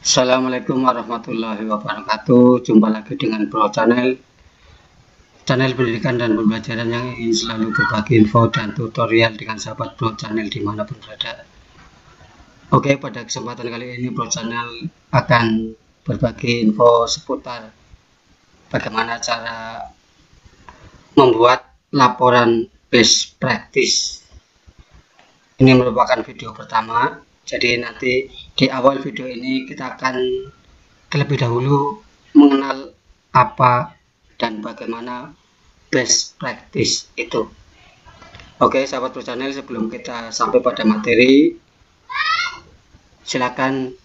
Assalamualaikum warahmatullahi wabarakatuh. Jumpa lagi dengan Bro channel pendidikan dan pembelajaran yang ingin selalu berbagi info dan tutorial dengan sahabat Bro Channel dimanapun berada. Oke, pada kesempatan kali ini Bro Channel akan berbagi info seputar bagaimana cara membuat laporan best practice. Ini merupakan video pertama, jadi nanti di awal video ini kita akan terlebih dahulu mengenal apa dan bagaimana best practice itu. Oke, sahabat Bro Channel, sebelum kita sampai pada materi, silakan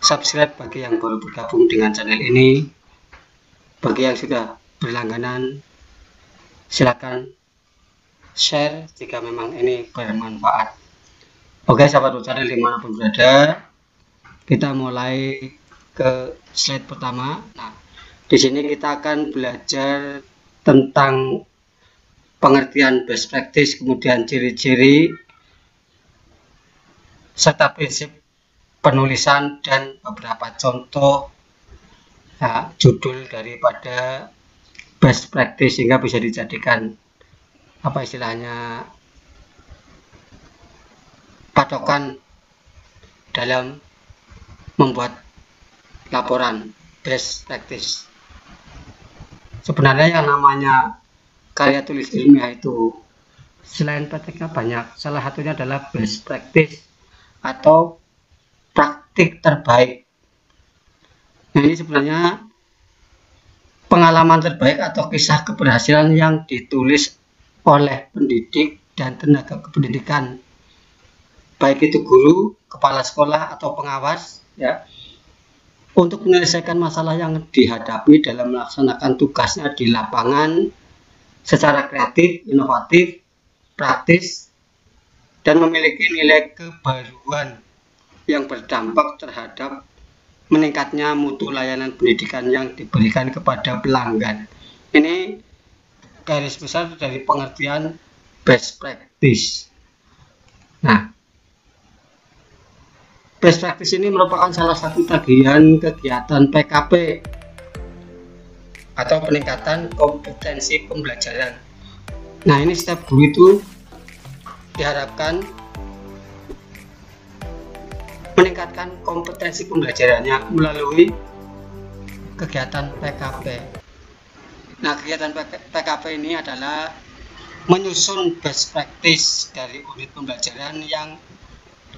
subscribe bagi yang baru bergabung dengan channel ini. Bagi yang sudah berlangganan, silakan share jika memang ini bermanfaat. Oke, sahabat Bro Channel dimanapun berada, kita mulai ke slide pertama. Nah, di sini kita akan belajar tentang pengertian best practice, kemudian ciri-ciri serta prinsip penulisan dan beberapa contoh judul daripada best practice sehingga bisa dijadikan apa istilahnya patokan dalam membuat laporan best practice. Sebenarnya yang namanya karya tulis ilmiah itu selain PTK banyak, salah satunya adalah best practice atau praktik terbaik. Nah, ini sebenarnya pengalaman terbaik atau kisah keberhasilan yang ditulis oleh pendidik dan tenaga kependidikan, baik itu guru, kepala sekolah atau pengawas, ya, untuk menyelesaikan masalah yang dihadapi dalam melaksanakan tugasnya di lapangan secara kreatif, inovatif, praktis, dan memiliki nilai kebaruan yang berdampak terhadap meningkatnya mutu layanan pendidikan yang diberikan kepada pelanggan. Ini garis besar dari pengertian best practice. Nah, best practice ini merupakan salah satu bagian kegiatan PKP atau peningkatan kompetensi pembelajaran. Nah, ini setiap guru itu diharapkan meningkatkan kompetensi pembelajarannya melalui kegiatan PKP. Nah, kegiatan PKP ini adalah menyusun best practice dari unit pembelajaran yang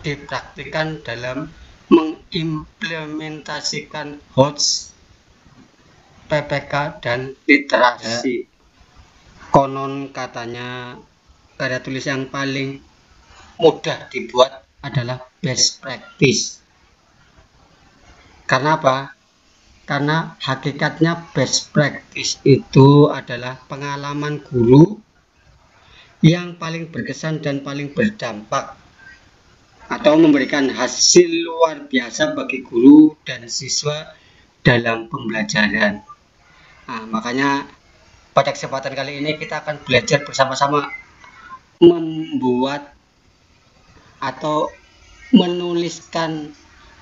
dipraktikkan dalam mengimplementasikan HOTS, PPK, dan literasi. Konon katanya karya tulis yang paling mudah dibuat adalah best practice. Karena apa? Karena hakikatnya best practice itu adalah pengalaman guru yang paling berkesan dan paling berdampak atau memberikan hasil luar biasa bagi guru dan siswa dalam pembelajaran. Nah, makanya pada kesempatan kali ini kita akan belajar bersama-sama membuat atau menuliskan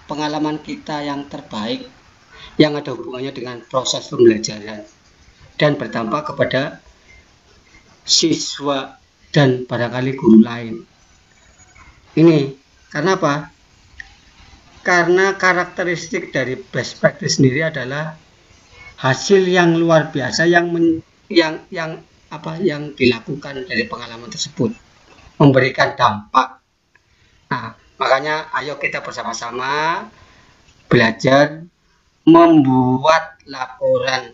pengalaman kita yang terbaik yang ada hubungannya dengan proses pembelajaran dan berdampak kepada siswa dan barangkali guru lain. Ini karena apa? Karena karakteristik dari best practice sendiri adalah hasil yang luar biasa yang dilakukan dari pengalaman tersebut, memberikan dampak. Nah, makanya ayo kita bersama-sama belajar membuat laporan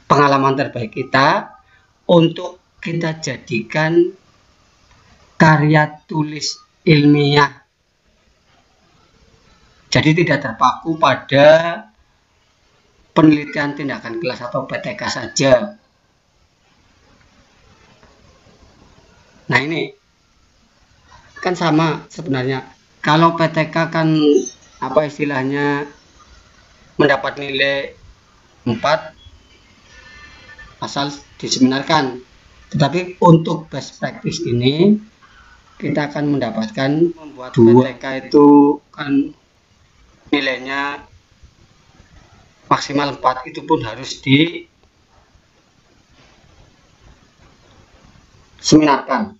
pengalaman terbaik kita untuk kita jadikan karya tulis ilmiah. Jadi tidak terpaku pada penelitian tindakan kelas atau PTK saja. Nah, ini kan sama sebenarnya. Kalau PTK kan apa istilahnya mendapat nilai 4 asal diseminarkan. Tetapi untuk best practice ini kita akan mendapatkan membuat PTK itu kan nilainya maksimal 4, itu pun harus diseminarkan.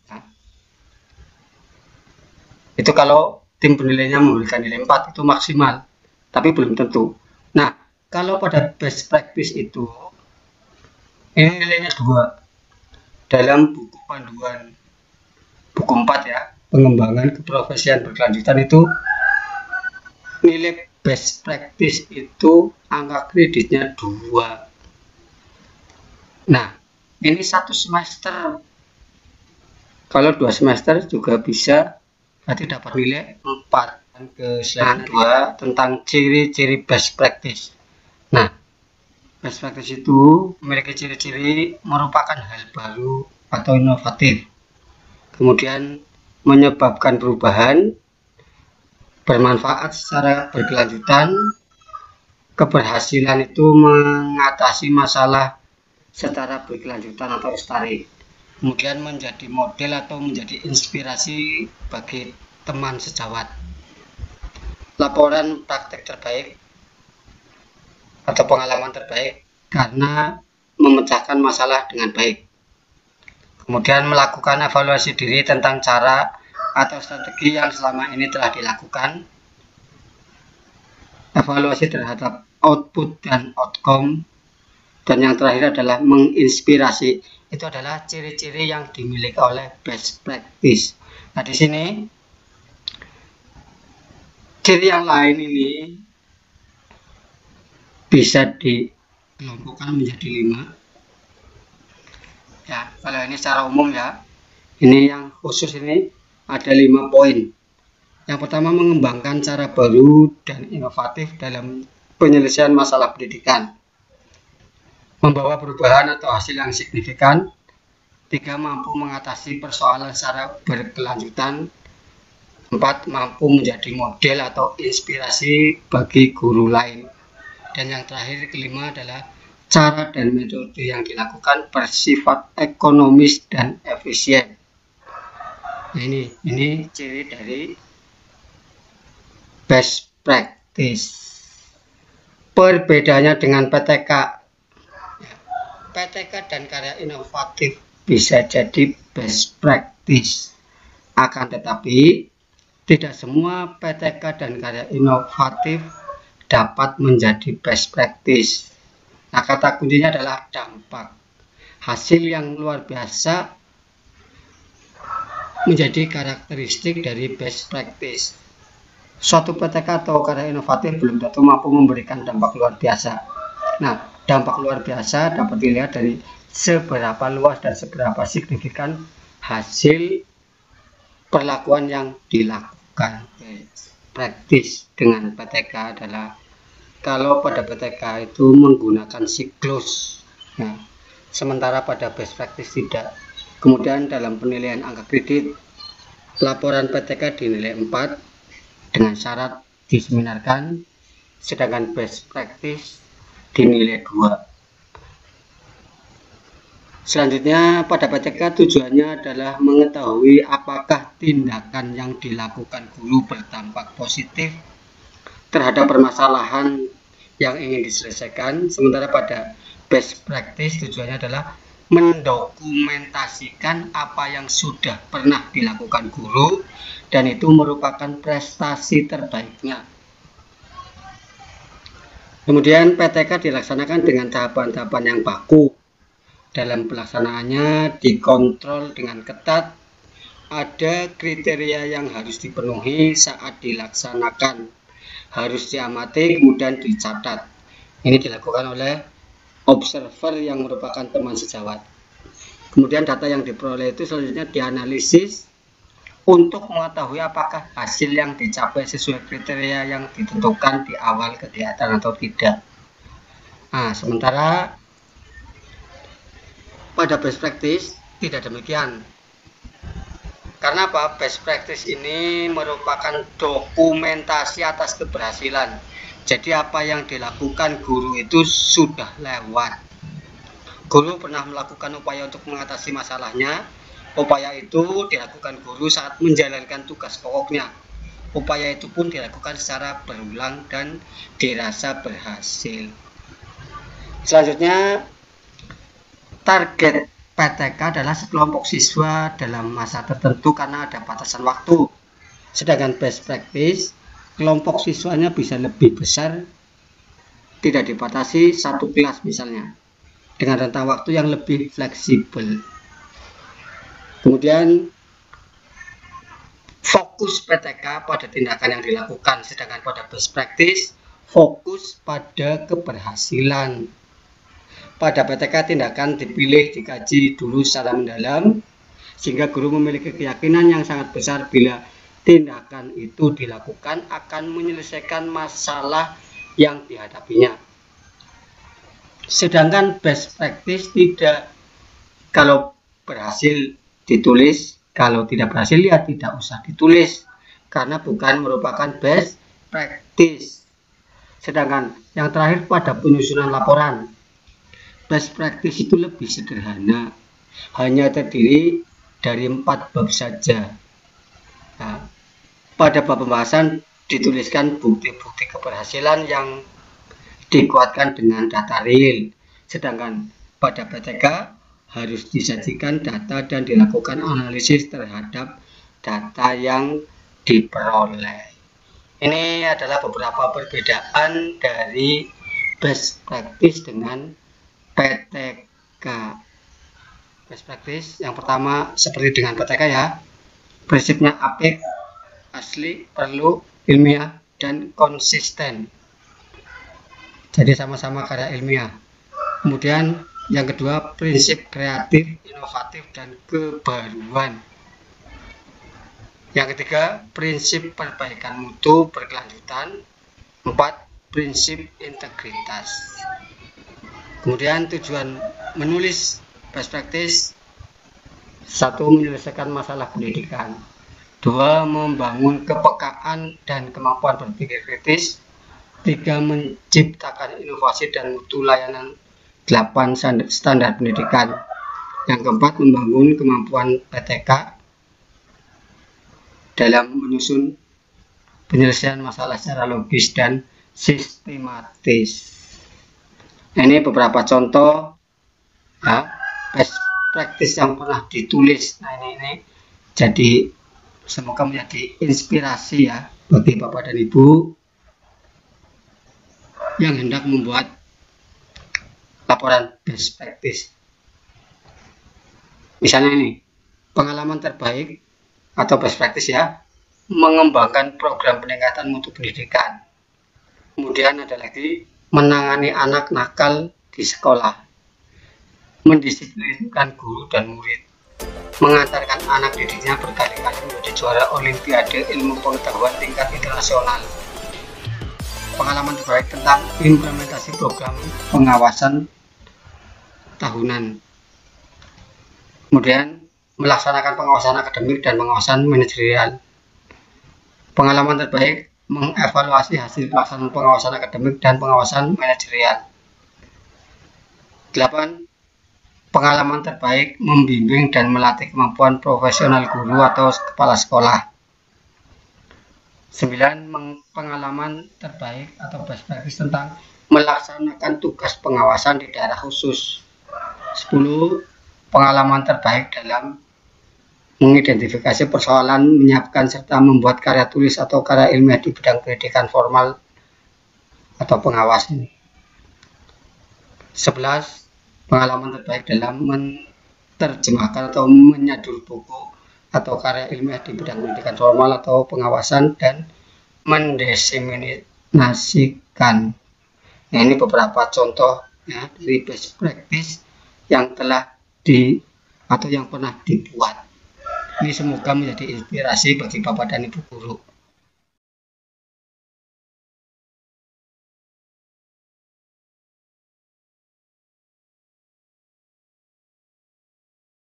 Itu kalau tim penilainya memberikan nilai 4 itu maksimal, tapi belum tentu. Nah, kalau pada best practice itu ini nilainya 2 dalam buku panduan buku 4 ya, pengembangan keprofesian berkelanjutan, itu nilai best practice itu angka kreditnya 2. Nah, ini 1 semester. Kalau 2 semester juga bisa, berarti dapat nilai 4. Ke slide 2 tentang ciri-ciri best practice. Nah, best practice itu memiliki ciri-ciri merupakan hal baru atau inovatif, kemudian menyebabkan perubahan, bermanfaat secara berkelanjutan, keberhasilan itu mengatasi masalah secara berkelanjutan atau lestari, kemudian menjadi model atau menjadi inspirasi bagi teman sejawat, laporan praktek terbaik atau pengalaman terbaik karena memecahkan masalah dengan baik, kemudian melakukan evaluasi diri tentang cara atau strategi yang selama ini telah dilakukan, evaluasi terhadap output dan outcome, dan yang terakhir adalah menginspirasi. Itu adalah ciri-ciri yang dimiliki oleh best practice. Nah, di sini ciri yang lain ini bisa dikelompokkan menjadi 5. Ya, kalau ini secara umum ya. Ini yang khusus ini ada 5 poin. Yang pertama, mengembangkan cara baru dan inovatif dalam penyelesaian masalah pendidikan, membawa perubahan atau hasil yang signifikan. 3, mampu mengatasi persoalan secara berkelanjutan. 4, mampu menjadi model atau inspirasi bagi guru lain. Dan yang terakhir, kelima, adalah cara dan metode yang dilakukan bersifat ekonomis dan efisien. Nah, ini ciri dari best practice. Perbedaannya dengan PTK. PTK dan karya inovatif bisa jadi best practice. Akan tetapi tidak semua PTK dan karya inovatif dapat menjadi best practice. Nah, kata kuncinya adalah dampak. Hasil yang luar biasa menjadi karakteristik dari best practice. Suatu PTK atau karya inovatif belum tentu mampu memberikan dampak luar biasa. Nah, dampak luar biasa dapat dilihat dari seberapa luas dan seberapa signifikan hasil perlakuan yang dilakukan. Praktis dengan PTK adalah kalau pada PTK itu menggunakan siklus, nah, sementara pada best practice tidak. Kemudian dalam penilaian angka kredit, laporan PTK dinilai 4 dengan syarat diseminarkan, sedangkan best practice dinilai 2. Selanjutnya, pada PTK tujuannya adalah mengetahui apakah tindakan yang dilakukan guru berdampak positif terhadap permasalahan yang ingin diselesaikan. Sementara pada best practice tujuannya adalah mendokumentasikan apa yang sudah pernah dilakukan guru dan itu merupakan prestasi terbaiknya. Kemudian PTK dilaksanakan dengan tahapan-tahapan yang baku. Dalam pelaksanaannya dikontrol dengan ketat, ada kriteria yang harus dipenuhi saat dilaksanakan, harus diamati kemudian dicatat. Ini dilakukan oleh observer yang merupakan teman sejawat. Kemudian data yang diperoleh itu selanjutnya dianalisis untuk mengetahui apakah hasil yang dicapai sesuai kriteria yang ditentukan di awal kegiatan atau tidak. Nah, sementara pada best practice tidak demikian. Karena apa? Best practice ini merupakan dokumentasi atas keberhasilan. Jadi apa yang dilakukan guru itu sudah lewat. Guru pernah melakukan upaya untuk mengatasi masalahnya, Upaya itu dilakukan guru saat menjalankan tugas pokoknya. Upaya itu pun dilakukan secara berulang dan dirasa berhasil. Selanjutnya, target PTK adalah sekelompok siswa dalam masa tertentu karena ada batasan waktu. Sedangkan best practice, kelompok siswanya bisa lebih besar, tidak dibatasi satu kelas misalnya, dengan rentang waktu yang lebih fleksibel. Kemudian fokus PTK pada tindakan yang dilakukan, sedangkan pada best practice fokus pada keberhasilan. Pada PTK tindakan dipilih dikaji dulu secara mendalam, sehingga guru memiliki keyakinan yang sangat besar bila tindakan itu dilakukan akan menyelesaikan masalah yang dihadapinya. Sedangkan best practice tidak, kalau berhasil ditulis, kalau tidak berhasil ya tidak usah ditulis karena bukan merupakan best practice. Sedangkan yang terakhir pada penyusunan laporan, best practice itu lebih sederhana, hanya terdiri dari 4 bab saja. Nah, pada bab pembahasan dituliskan bukti-bukti keberhasilan yang dikuatkan dengan data real, sedangkan pada PTK harus disajikan data dan dilakukan analisis terhadap data yang diperoleh. Ini adalah beberapa perbedaan dari best practice dengan PTK. Best practice yang pertama seperti dengan PTK ya, prinsipnya apik, asli, perlu, ilmiah, dan konsisten. Jadi sama-sama karya ilmiah. Kemudian yang kedua, prinsip kreatif, inovatif, dan kebaruan. Yang ketiga, prinsip perbaikan mutu berkelanjutan. 4, prinsip integritas. Kemudian tujuan menulis best practice: 1, menyelesaikan masalah pendidikan. 2, membangun kepekaan dan kemampuan berpikir kritis. 3, menciptakan inovasi dan mutu layanan. 8, standar pendidikan. Yang keempat, membangun kemampuan PTK dalam menyusun penyelesaian masalah secara logis dan sistematis. Ini beberapa contoh ya, best practice yang pernah ditulis. Nah, ini jadi semoga menjadi inspirasi ya bagi Bapak dan Ibu yang hendak membuat laporan best practice. Misalnya ini, pengalaman terbaik atau best practice ya, mengembangkan program peningkatan mutu pendidikan. Kemudian ada lagi, menangani anak nakal di sekolah, mendisiplinkan guru dan murid, mengantarkan anak didiknya berkali-kali menjadi juara olimpiade ilmu pengetahuan tingkat internasional. Pengalaman terbaik tentang implementasi program pengawasan tahunan. Kemudian melaksanakan pengawasan akademik dan pengawasan manajerial. Pengalaman terbaik mengevaluasi hasil pelaksanaan pengawasan akademik dan pengawasan manajerial. 8. Pengalaman terbaik membimbing dan melatih kemampuan profesional guru atau kepala sekolah. 9. Pengalaman terbaik atau best practice tentang melaksanakan tugas pengawasan di daerah khusus. 10. Pengalaman terbaik dalam mengidentifikasi persoalan, menyiapkan serta membuat karya tulis atau karya ilmiah di bidang pendidikan formal atau pengawas ini. 11. Pengalaman terbaik dalam menerjemahkan atau menyadur buku atau karya ilmiah di bidang pendidikan formal atau pengawasan dan mendiseminasikan. Nah, ini beberapa contoh ya dari best practice yang telah atau yang pernah dibuat. Ini semoga menjadi inspirasi bagi Bapak dan Ibu guru.